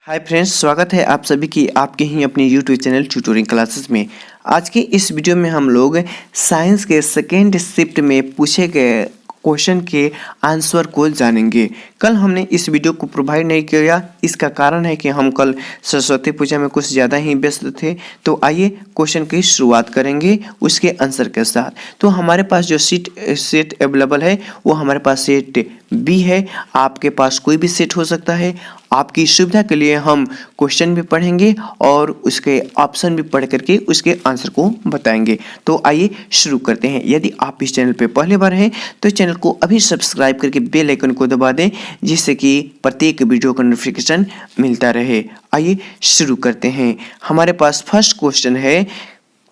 Hi friends, स्वागत है आप सभी की आपके ही अपने यूट्यूब चैनल ट्यूटोरिंग क्लासेस में। आज के इस वीडियो में हम लोग साइंस के सेकेंड शिफ्ट में पूछे गए क्वेश्चन के आंसर को जानेंगे। कल हमने इस वीडियो को प्रोवाइड नहीं किया, इसका कारण है कि हम कल सरस्वती पूजा में कुछ ज़्यादा ही व्यस्त थे। तो आइए क्वेश्चन की शुरुआत करेंगे उसके आंसर के साथ। तो हमारे पास जो सेट अवेलेबल है वो हमारे पास सेट बी है। आपके पास कोई भी सेट हो सकता है। आपकी सुविधा के लिए हम क्वेश्चन भी पढ़ेंगे और उसके ऑप्शन भी पढ़ करके उसके आंसर को बताएंगे। तो आइए शुरू करते हैं। यदि आप इस चैनल पे पहली बार हैं तो चैनल को अभी सब्सक्राइब करके बेल आइकन को दबा दें, जिससे कि प्रत्येक वीडियो का नोटिफिकेशन मिलता रहे। आइए शुरू करते हैं। हमारे पास फर्स्ट क्वेश्चन है,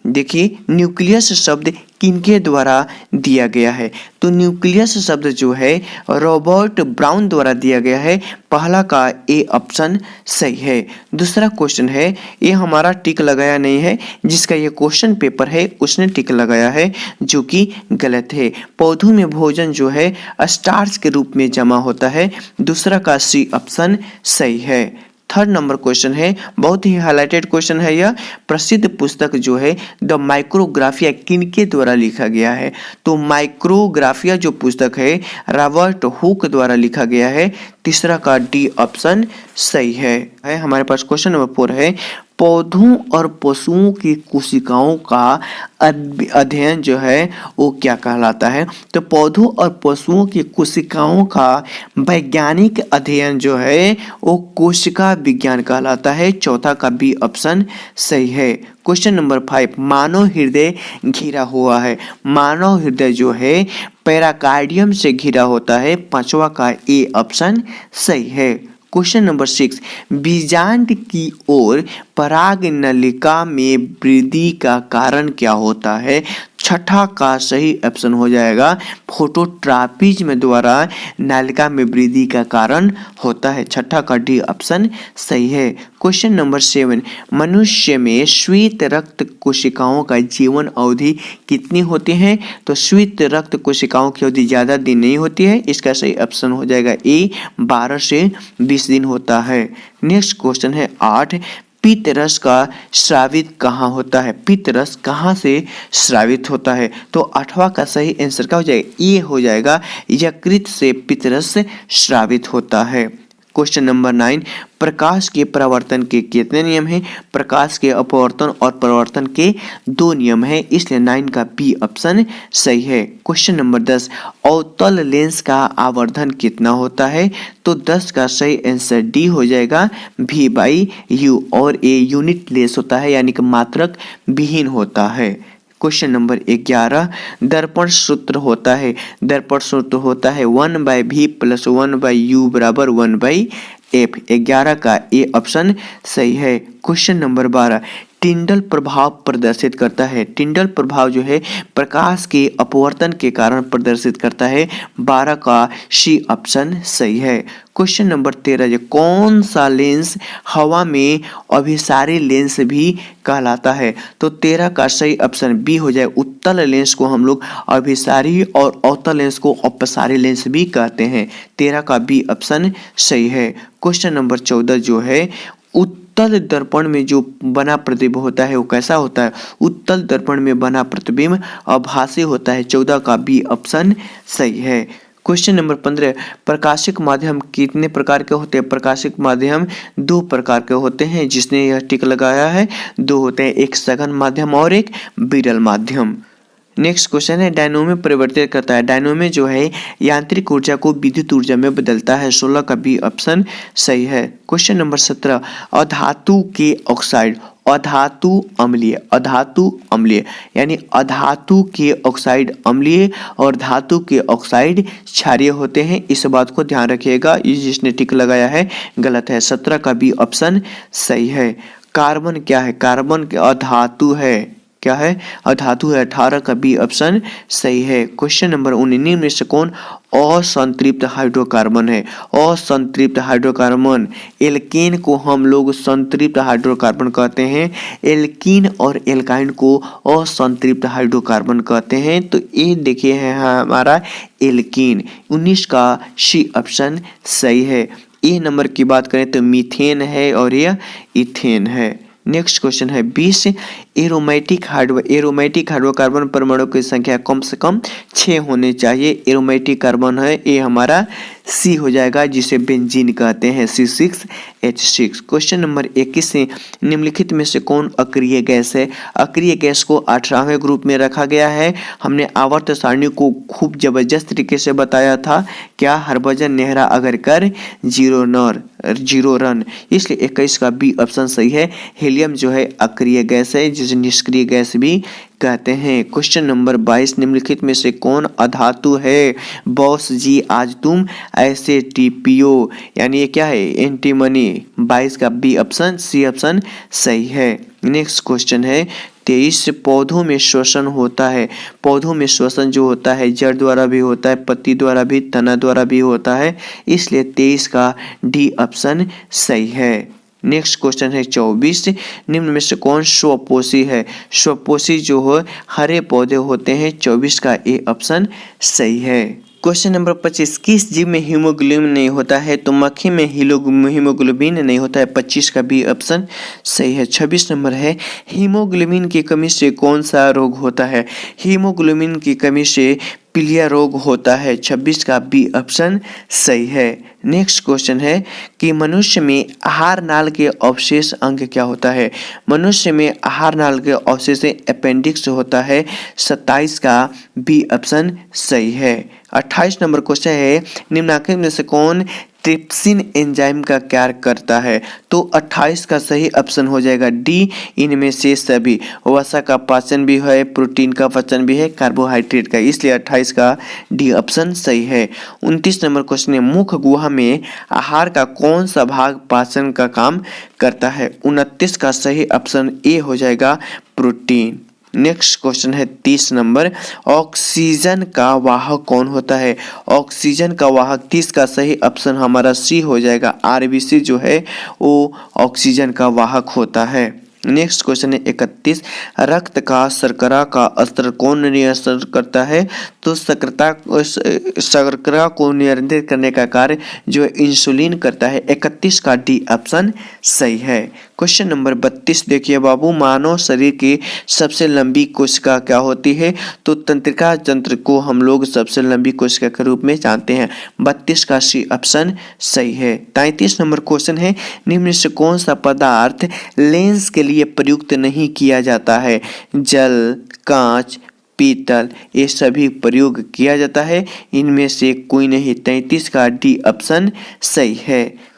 देखिए न्यूक्लियस शब्द किनके द्वारा दिया गया है। तो न्यूक्लियस शब्द जो है रॉबर्ट ब्राउन द्वारा दिया गया है। पहला का ए ऑप्शन सही है। दूसरा क्वेश्चन है, ये हमारा टिक लगाया नहीं है, जिसका ये क्वेश्चन पेपर है उसने टिक लगाया है, जो कि गलत है। पौधों में भोजन जो है स्टार्च के रूप में जमा होता है। दूसरा का सी ऑप्शन सही है। थर्ड नंबर क्वेश्चन है, बहुत ही हाईलाइटेड क्वेश्चन है यह। प्रसिद्ध पुस्तक जो है द माइक्रोग्राफिया किनके द्वारा लिखा गया है। तो माइक्रोग्राफिया जो पुस्तक है रॉबर्ट हुक द्वारा लिखा गया है। तीसरा का डी ऑप्शन सही है। हमारे पास क्वेश्चन नंबर 4 है, पौधों और पशुओं की कोशिकाओं का अध्ययन जो है वो क्या कहलाता है। तो पौधों और पशुओं की कोशिकाओं का वैज्ञानिक अध्ययन जो है वो कोशिका विज्ञान कहलाता है। चौथा का बी ऑप्शन सही है। क्वेश्चन नंबर 5, मानव हृदय घिरा हुआ है। मानव हृदय जो है पेराकार्डियम से घिरा होता है। पांचवा का ए ऑप्शन सही है। क्वेश्चन नंबर 6, बीजांड की ओर पराग नलिका में वृद्धि का कारण क्या होता है। छठा का सही ऑप्शन हो जाएगा फोटोट्रॉपिज्म द्वारा नलिका में वृद्धि का कारण होता है। छठा का डी ऑप्शन सही है। क्वेश्चन नंबर 7, मनुष्य में श्वेत रक्त कोशिकाओं का जीवन अवधि कितनी होती है। तो श्वेत रक्त कोशिकाओं की अवधि ज़्यादा दिन नहीं होती है। इसका सही ऑप्शन हो जाएगा ए, 12 से 20 दिन होता है। नेक्स्ट क्वेश्चन है 8, पित्त रस का स्रावित कहाँ होता है। पित्त रस कहाँ से स्रावित होता है। तो आठवां का सही आंसर क्या हो जाएगा, ये हो जाएगा, यकृत से पित्त रस स्रावित होता है। क्वेश्चन नंबर 9, प्रकाश के परावर्तन के कितने नियम हैं। प्रकाश के अपवर्तन और परावर्तन के 2 नियम हैं, इसलिए 9 का बी ऑप्शन सही है। क्वेश्चन नंबर 10, अवतल लेंस का आवर्धन कितना होता है। तो 10 का सही आंसर डी हो जाएगा, V/U, और ए यूनिट लेस होता है, यानी कि मात्रक विहीन होता है। क्वेश्चन नंबर 11, दर्पण सूत्र होता है। दर्पण सूत्र होता है 1/V + 1/U = 1/F। 11 का ए ऑप्शन सही है। क्वेश्चन नंबर 12, टिंडल प्रभाव प्रदर्शित करता है। टिंडल प्रभाव जो है प्रकाश के अपवर्तन के कारण प्रदर्शित करता है। 12 का सी ऑप्शन सही है। क्वेश्चन नंबर 13, जो कौन सा लेंस हवा में अभिसारी लेंस भी कहलाता है। तो 13 का सही ऑप्शन बी हो जाए, उत्तल लेंस को हम लोग अभिसारी और अवतल लेंस को अपसारी लेंस भी कहते हैं। 13 का बी ऑप्शन सही है। क्वेश्चन नंबर 14 जो है, उत्तल दर्पण में जो बना प्रतिबिंब होता है वो कैसा होता है। उत्तल दर्पण में बना प्रतिबिंब आभासी होता है। 14 का बी ऑप्शन सही है। क्वेश्चन नंबर 15, प्रकाशिक माध्यम कितने प्रकार के होते हैं। प्रकाशिक माध्यम 2 प्रकार के होते हैं, जिसने यह टिक लगाया है 2 होते हैं, एक सघन माध्यम और एक विरल माध्यम। नेक्स्ट क्वेश्चन है, डायनोमो परिवर्तित करता है। डायनोमो जो है यांत्रिक ऊर्जा को विद्युत ऊर्जा में बदलता है। 16 का बी ऑप्शन सही है। क्वेश्चन नंबर 17, अधातु के ऑक्साइड, अधातु अम्लीय, अधातु अम्लीय, यानी अधातु के ऑक्साइड अम्लीय और धातु के ऑक्साइड क्षारीय होते हैं। इस बात को ध्यान रखिएगा, ये जिसने टिक लगाया है गलत है। 17 का बी ऑप्शन सही है। कार्बन क्या है, कार्बन अधातु है, क्या है, अधातु है। 18 का बी ऑप्शन सही है। क्वेश्चन नंबर 19, निम्न में से कौन असंतृप्त हाइड्रोकार्बन है। असंतृप्त हाइड्रोकार्बन, एल्केन को हम लोग संतृप्त हाइड्रोकार्बन कहते हैं। एल्कीन और एल्काइन को असंतृप्त हाइड्रोकार्बन कहते हैं। तो ये देखिए है हमारा एल्कीन। 19 का सी ऑप्शन सही है। ए नंबर की बात करें तो मीथेन है और यह इथेन है। नेक्स्ट क्वेश्चन है 20, एरोमेटिक हाइड्रोकार्बन परमाणु की संख्या कम से कम 6 होने चाहिए। एरोमेटिक कार्बन है ये हमारा सी हो जाएगा, जिसे बेंजीन कहते हैं, C6H6। क्वेश्चन नंबर 21 से निम्नलिखित में से कौन अक्रिय गैस है? अक्रिय गैस को 18वें ग्रुप में रखा गया है। हमने आवर्त सारणी को खूब जबरदस्त तरीके से बताया था, क्या हरभजन नेहरा अगर कर जीरो रन, इसलिए 21 का बी ऑप्शन सही है। हीलियम जो है अक्रिय गैस है, जिसे निष्क्रिय गैस भी कहते हैं। क्वेश्चन नंबर 22, निम्नलिखित में से कौन अधातु है? बॉस जी आज तुम ऐसे टीपीओ, यानी ये क्या है? एंटीमनी। 22 का बी ऑप्शन, सी ऑप्शन सही है। नेक्स्ट क्वेश्चन है 23, पौधों में श्वसन होता है। पौधों में श्वसन जो होता है जड़ द्वारा भी होता है, पत्ती द्वारा भी, तना द्वारा भी होता है, इसलिए 23 का डी ऑप्शन सही है। नेक्स्ट क्वेश्चन है 24, निम्न में से कौन स्वपोषी है? स्वपोषी जो है हरे पौधे होते हैं, 24 का ए ऑप्शन सही है। क्वेश्चन नंबर 25, किस जीव में हीमोग्लोबिन नहीं होता है? तो मक्खी में हीमोग्लोबिन नहीं होता है, 25 का बी ऑप्शन सही है। 26 नंबर है, हीमोग्लोबिन की कमी से कौन सा रोग होता है? हीमोग्लोबिन की कमी से पीलिया रोग होता है, 26 का बी ऑप्शन सही है। नेक्स्ट क्वेश्चन है कि मनुष्य में आहार नाल के अवशेष अंग क्या होता है? मनुष्य में आहार नाल के अवशेष अपेंडिक्स होता है, 27 का बी ऑप्शन सही है। 28 नंबर क्वेश्चन है, निम्नलिखित में से कौन ट्रिप्सिन एंजाइम का कार्य करता है? तो 28 का सही ऑप्शन हो जाएगा डी, इनमें से सभी। वसा का पाचन भी है, प्रोटीन का पाचन भी है, कार्बोहाइड्रेट का, इसलिए 28 का डी ऑप्शन सही है। 29 नंबर क्वेश्चन है, मुख गुहा में आहार का कौन सा भाग पाचन का काम करता है? 29 का सही ऑप्शन ए हो जाएगा, प्रोटीन। नेक्स्ट क्वेश्चन है 30 नंबर, ऑक्सीजन का वाहक कौन होता है? ऑक्सीजन का वाहक 30 का सही ऑप्शन हमारा सी हो जाएगा, आरबीसी जो है वो ऑक्सीजन का वाहक होता है। नेक्स्ट क्वेश्चन है 31, रक्त का शर्करा का स्तर कौन नियंत्रित करता है? तो शर्करा को नियंत्रित करने का कार्य जो इंसुलिन करता है, 31 का डी ऑप्शन सही है। क्वेश्चन नंबर 32 देखिए बाबू, मानव शरीर की सबसे लंबी कोशिका क्या होती है? तो तंत्रिका तंत्र को हम लोग सबसे लंबी कोशिका के रूप में जानते हैं, 32 का सी ऑप्शन सही है। 33 नंबर क्वेश्चन है, निम्न से कौन सा पदार्थ लेंस के लिए प्रयुक्त नहीं किया जाता है? जल, कांच, पीतल, ये सभी प्रयोग किया जाता है, इनमें से कोई नहीं, 33 का डी ऑप्शन सही है।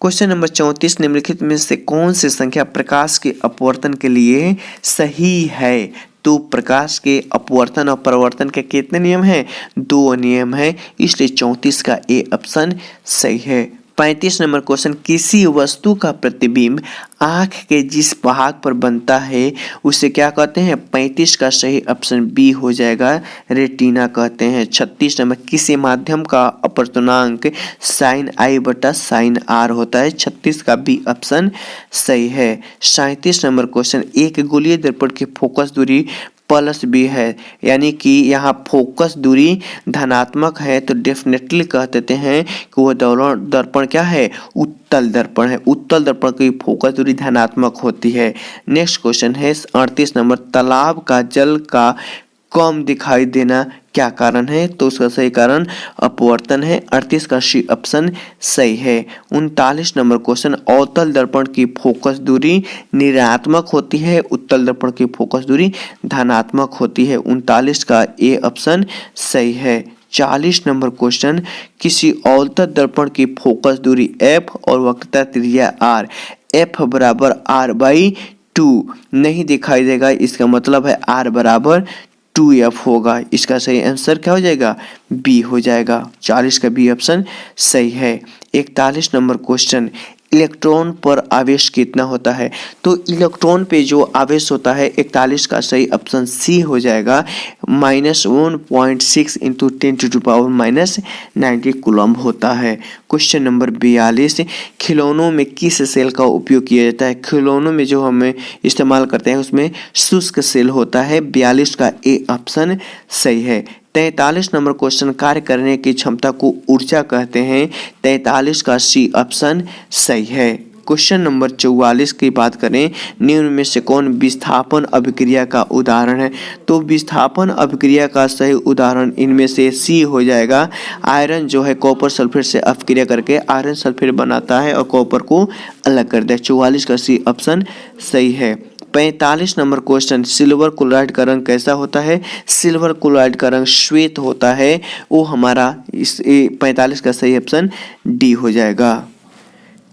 क्वेश्चन नंबर 34, निम्नलिखित में से कौन सी संख्या प्रकाश के अपवर्तन के लिए सही है? तो प्रकाश के अपवर्तन और परावर्तन के कितने नियम हैं? 2 नियम हैं, इसलिए 34 का ए ऑप्शन सही है। 35 नंबर क्वेश्चन, किसी वस्तु का प्रतिबिंब आँख के जिस भाग पर बनता है उसे क्या कहते हैं? 35 का सही ऑप्शन बी हो जाएगा, रेटिना कहते हैं। 36 नंबर, किसी माध्यम का अपवर्तनांक साइन आई बटा साइन आर होता है, 36 का बी ऑप्शन सही है। 37 नंबर क्वेश्चन, एक गोलीय दर्पण की फोकस दूरी प्लस बी है, यानी कि यहाँ फोकस दूरी धनात्मक है, तो डेफिनेटली कह देते हैं कि वह दर्पण क्या है? उत्तल दर्पण है। उत्तल दर्पण की फोकस दूरी धनात्मक होती है। नेक्स्ट क्वेश्चन है 38 नंबर, तालाब का जल का कम दिखाई देना क्या कारण है? तो उसका सही कारण अपवर्तन है, 38 का सी ऑप्शन सही है। 39 नंबर क्वेश्चन, अवतल दर्पण की फोकस दूरी ऋणात्मक होती है, उत्तल दर्पण की फोकस दूरी धनात्मक होती है, 39 का ए ऑप्शन सही है। 40 नंबर क्वेश्चन, किसी अवतल दर्पण की फोकस दूरी f और वक्रता त्रिज्या r, f बराबर r/2 नहीं दिखाई देगा, इसका मतलब है r बराबर 2f होगा, इसका सही आंसर क्या हो जाएगा? बी हो जाएगा, 40 का बी ऑप्शन सही है। 41 नंबर क्वेश्चन, इलेक्ट्रॉन पर आवेश कितना होता है? तो इलेक्ट्रॉन पे जो आवेश होता है 41 का सही ऑप्शन सी हो जाएगा, -1.6 इंटू 10⁻⁻90 कूलम होता है। क्वेश्चन नंबर 42, खिलौनों में किस सेल का उपयोग किया जाता है? खिलौनों में जो हमें इस्तेमाल करते हैं उसमें शुष्क सेल होता है, 42 का ए ऑप्शन सही है। 43 नंबर क्वेश्चन, कार्य करने की क्षमता को ऊर्जा कहते हैं। 43 का सी ऑप्शन सही है। क्वेश्चन नंबर 44 की बात करें, निम्न में से कौन विस्थापन अभिक्रिया का उदाहरण है? तो विस्थापन अभिक्रिया का सही उदाहरण इनमें से सी हो जाएगा। आयरन जो है कॉपर सल्फेट से अपक्रिया करके आयरन सल्फेट बनाता है और कॉपर को अलग कर दे। 44 का सी ऑप्शन सही है। 45 नंबर क्वेश्चन, सिल्वर क्लोराइड का रंग कैसा होता है? सिल्वर क्लोराइड का रंग श्वेत होता है। वो हमारा इस 45 का सही ऑप्शन डी हो जाएगा।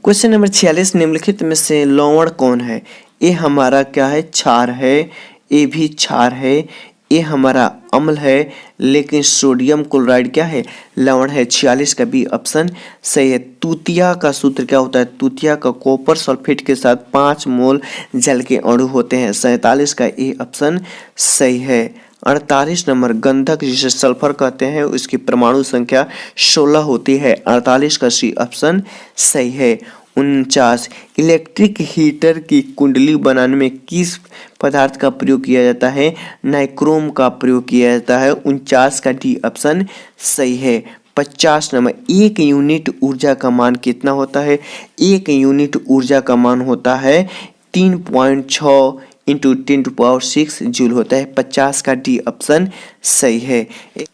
क्वेश्चन नंबर 46, निम्नलिखित में से लवण कौन है? ए हमारा क्या है? क्षार है। ए भी क्षार है। ए हमारा अम्ल है, लेकिन सोडियम क्लोराइड क्या है? लवण है। 46 का बी ऑप्शन सही है। तूतिया का सूत्र क्या होता है? तूतिया का कॉपर सल्फेट के साथ 5 मोल जल के अणु होते हैं। 47 का ए ऑप्शन सही है। 48 नंबर, गंधक जिसे सल्फर कहते हैं उसकी परमाणु संख्या 16 होती है। 48 का सी ऑप्शन सही है। 49, इलेक्ट्रिक हीटर की कुंडली बनाने में किस पदार्थ का प्रयोग किया जाता है? नाइक्रोम का प्रयोग किया जाता है। 49 का डी ऑप्शन सही है। 50 नंबर, 1 यूनिट ऊर्जा का मान कितना होता है? 1 यूनिट ऊर्जा का मान होता है 3.6 इंटू 10⁶ जूल होता है। 50 का डी ऑप्शन सही है।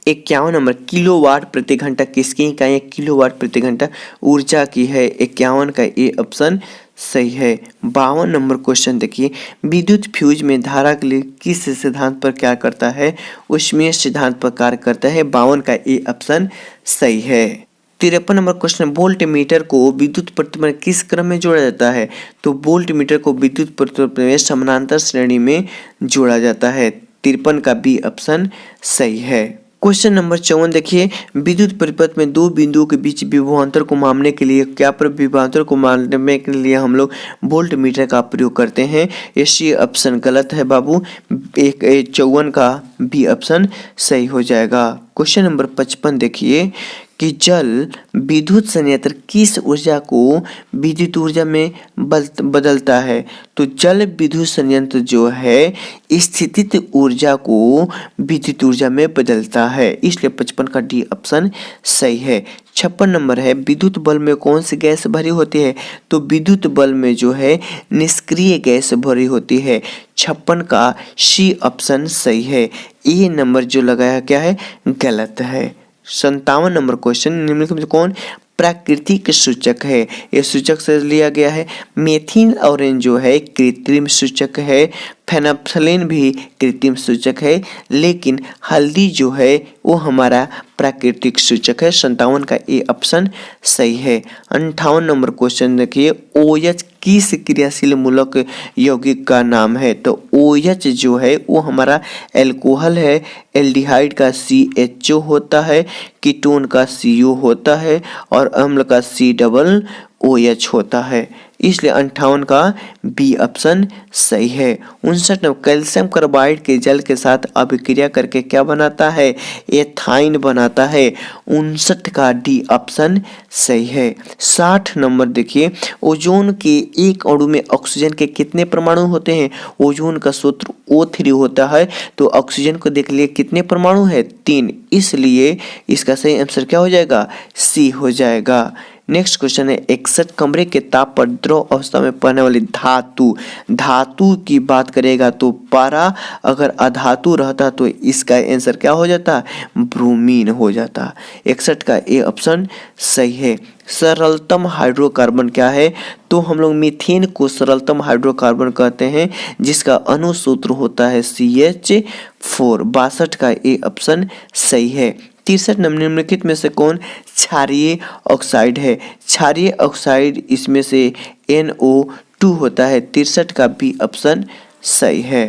51 नंबर, किलोवाट प्रति घंटा किसकी इकाई है? किलोवाट प्रति घंटा ऊर्जा की है। 51 का ए ऑप्शन सही है। 52 नंबर क्वेश्चन देखिए, विद्युत फ्यूज में धारा के लिए किस सिद्धांत पर क्या करता है? ऊष्मीय सिद्धांत पर कार्य करता है। 52 का ए ऑप्शन सही है। 53 नंबर क्वेश्चन, वोल्ट मीटर को विद्युत प्रतिरोध में किस क्रम में जोड़ा जाता है? तो वोल्ट मीटर को विद्युत प्रतिरोध में समानांतर श्रेणी में जोड़ा जाता है। 53 का बी ऑप्शन सही है। क्वेश्चन नंबर 54 देखिए, विद्युत परिपथ में दो बिंदुओं के बीच विभवांतर को मापने के लिए क्या विभवांतर को मापने के लिए हम लोग वोल्ट मीटर का प्रयोग करते हैं। ये ऑप्शन गलत है बाबू। 54 का बी ऑप्शन सही हो जाएगा। क्वेश्चन नंबर 55 देखिए कि जल विद्युत संयंत्र किस ऊर्जा को विद्युत ऊर्जा में बदलता है? तो जल विद्युत संयंत्र जो है स्थितिज ऊर्जा को विद्युत ऊर्जा में बदलता है, इसलिए 55 का डी ऑप्शन सही है। 56 नंबर है, विद्युत बल्ब में कौन सी गैस भरी होती है? तो विद्युत बल्ब में जो है निष्क्रिय गैस भरी होती है। 56 का सी ऑप्शन सही है। ए नंबर जो लगाया क्या है? गलत है। 57 नंबर क्वेश्चन, निम्नलिखित में कौन प्राकृतिक सूचक है? ये सूचक से लिया गया है। मेथिल ऑरेंज जो है कृत्रिम सूचक है। फेनोल्फथालीन भी कृत्रिम सूचक है, लेकिन हल्दी जो है वो हमारा प्राकृतिक सूचक है। 57 का ए ऑप्शन सही है। 58 नंबर क्वेश्चन देखिए, OH किस क्रियाशील मूलक यौगिक का नाम है? तो OH जो है वो हमारा एल्कोहल है। एल्डिहाइड का CHO होता है, कीटोन का CO होता है और अम्ल का COOH होता है, इसलिए 58 का बी ऑप्शन सही है। 59 नंबर, कैल्शियम कार्बाइड के जल के साथ अभिक्रिया करके क्या बनाता है? एथाइन बनाता है। 59 का डी ऑप्शन सही है। 60 नंबर देखिए, ओजोन के एक अणु में ऑक्सीजन के कितने परमाणु होते हैं? ओजोन का सूत्र O3 होता है, तो ऑक्सीजन को देख लिए कितने परमाणु है? 3, इसलिए इसका सही आंसर क्या हो जाएगा? सी हो जाएगा। नेक्स्ट क्वेश्चन है, 61 कमरे के ताप पर द्रव अवस्था में पड़ने वाली धातु की बात करेगा तो पारा, अगर अधातु रहता तो इसका आंसर क्या हो जाता? ब्रोमीन हो जाता। 61 का ए ऑप्शन सही है। सरलतम हाइड्रोकार्बन क्या है? तो हम लोग मीथेन को सरलतम हाइड्रोकार्बन कहते हैं, जिसका अणुसूत्र होता है CH4। 62 का ए ऑप्शन सही है। 63 निम्नलिखित में से कौन क्षारीय ऑक्साइड है? क्षारीय ऑक्साइड इसमें से NO2 होता है। 63 का बी ऑप्शन सही है।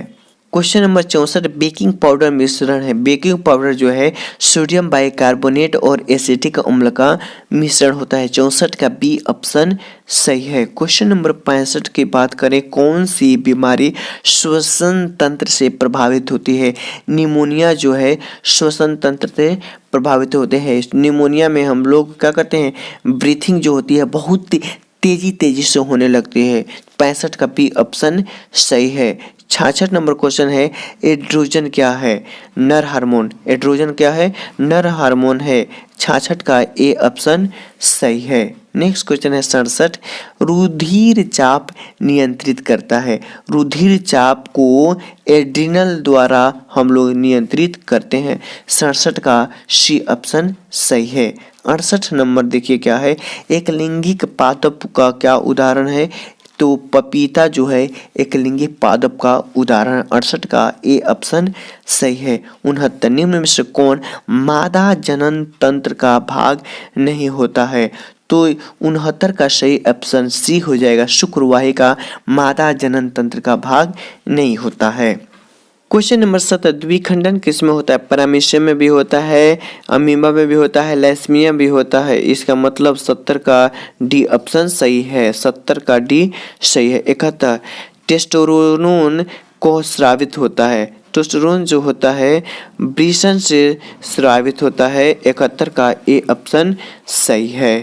क्वेश्चन नंबर 64, बेकिंग पाउडर मिश्रण है। बेकिंग पाउडर जो है सोडियम बाइकार्बोनेट और एसिटिक अम्ल का मिश्रण होता है। 64 का बी ऑप्शन सही है। क्वेश्चन नंबर 65 की बात करें, कौन सी बीमारी श्वसन तंत्र से प्रभावित होती है? निमोनिया जो है श्वसन तंत्र से प्रभावित होते हैं। निमोनिया में हम लोग क्या करते हैं? ब्रीथिंग जो होती है बहुत तेजी से होने लगती है। 65 का बी ऑप्शन सही है। 66 नंबर क्वेश्चन है, एड्रोजन क्या है? नर हार्मोन। एड्रोजन क्या है? नर हार्मोन है। 66 का ए ऑप्शन सही है। नेक्स्ट क्वेश्चन है 67, रुधिर चाप नियंत्रित करता है। रुधिर चाप को एड्रिनल द्वारा हम लोग नियंत्रित करते हैं। 67 का सी ऑप्शन सही है। 68 नंबर देखिए क्या है, एक लिंगिक पादप का क्या उदाहरण है? तो पपीता जो है एक लिंगी पादप का उदाहरण। 68 का ए ऑप्शन सही है। 69 निम्न में से कौन मादा जनन तंत्र का भाग नहीं होता है? तो 69 का सही ऑप्शन सी हो जाएगा, शुक्रवाहिका मादा जनन तंत्र का भाग नहीं होता है। क्वेश्चन नंबर 7, द्विखंडन किसमें होता है? पैरामीशियम में भी होता है, अमीबा में भी होता है, लैस्मिया भी होता है। इसका मतलब 70 का डी ऑप्शन सही है। 70 का डी सही है। 71, टेस्टोस्टेरोन को स्रावित होता है। टेस्टोस्टेरोन जो होता है वृषण से स्रावित होता है। 71 का ए ऑप्शन सही है।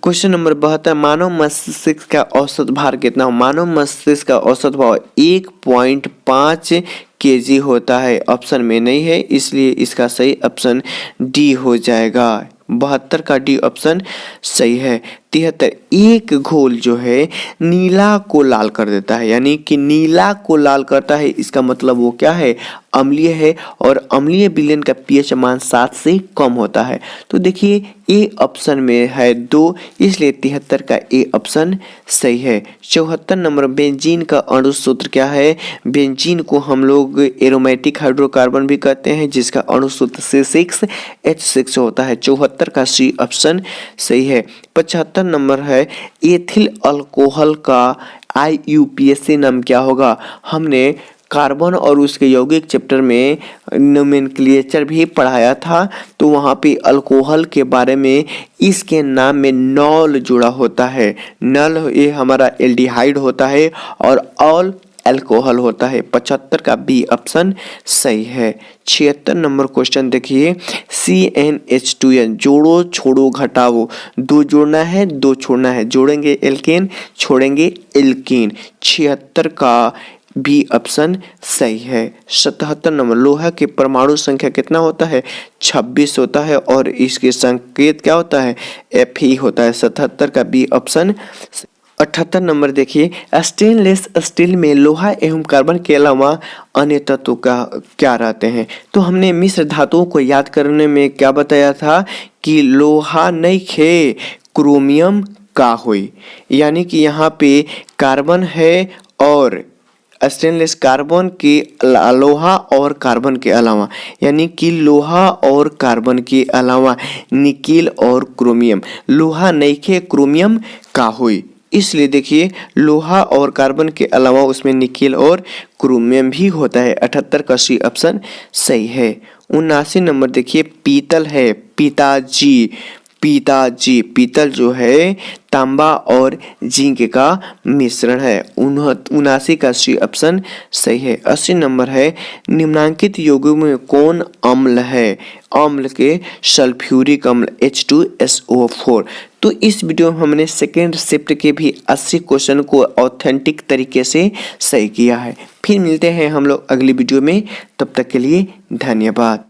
क्वेश्चन नंबर 72, मानव मस्तिष्क का औसत भार कितना हो? मानव मस्तिष्क का औसत भार 1.5 kg होता है। ऑप्शन में नहीं है, इसलिए इसका सही ऑप्शन डी हो जाएगा। 72 का डी ऑप्शन सही है। 73, एक घोल जो है नीला को लाल कर देता है, यानी कि नीला को लाल करता है, इसका मतलब वो क्या है? अम्लीय है, और अम्लीय विलयन का पीएच मान 7 से कम होता है। तो देखिए ए ऑप्शन में है 2, इसलिए 73 का ए ऑप्शन सही है। 74 नंबर, बेंजीन का अणु सूत्र क्या है? बेंजीन को हम लोग एरोमेटिक हाइड्रोकार्बन भी कहते हैं, जिसका अणु सूत्र C6H6 होता है। 74 का सी ऑप्शन सही है। 75 नंबर है, एथिल अल्कोहल का IUPAC नाम क्या होगा? हमने कार्बन और उसके यौगिक चैप्टर में नोमेनक्लेचर भी पढ़ाया था, तो वहाँ पे अल्कोहल के बारे में इसके नाम में नॉल जुड़ा होता है। नल ये हमारा एल्डिहाइड होता है और ऑल अल्कोहल होता है। 75 का बी ऑप्शन सही है। 76 नंबर क्वेश्चन देखिए, CnH2n जोड़ो छोड़ो घटाओ, 2 जोड़ना है 2 छोड़ना है, जोड़ेंगे एल्केन छोड़ेंगे एल्कीन। 76 का बी ऑप्शन सही है। 77 नंबर, लोहा के परमाणु संख्या कितना होता है? 26 होता है, और इसके संकेत क्या होता है? Fe होता है। 77 का बी ऑप्शन। 78 नंबर देखिए, स्टेनलेस स्टील में लोहा एवं कार्बन के अलावा अन्य तत्व का क्या रहते हैं? तो हमने मिश्र धातुओं को याद करने में क्या बताया था कि लोहा नहीं खे क्रोमियम का हुई, यानी कि यहाँ पे कार्बन है और स्टेनलेस कार्बन के लोहा और कार्बन के अलावा, यानी कि लोहा और कार्बन के अलावा निकेल और क्रोमियम। लोहा नइखे क्रोमियम का हुई, इसलिए देखिए लोहा और कार्बन के अलावा उसमें निकेल और क्रोमियम भी होता है। 78 का सी ऑप्शन सही है। 79 नंबर देखिए, पीतल है पिताजी। पीतल जो है तांबा और जिंक का मिश्रण है। 79 का सी ऑप्शन सही है। 80 नंबर है, निम्नांकित यौगिकों में कौन अम्ल है? अम्ल के सल्फ्यूरिक अम्ल H2SO4। तो इस वीडियो में हमने सेकेंड शिफ्ट के भी 80 क्वेश्चन को ऑथेंटिक तरीके से सही किया है। फिर मिलते हैं हम लोग अगली वीडियो में, तब तक के लिए धन्यवाद।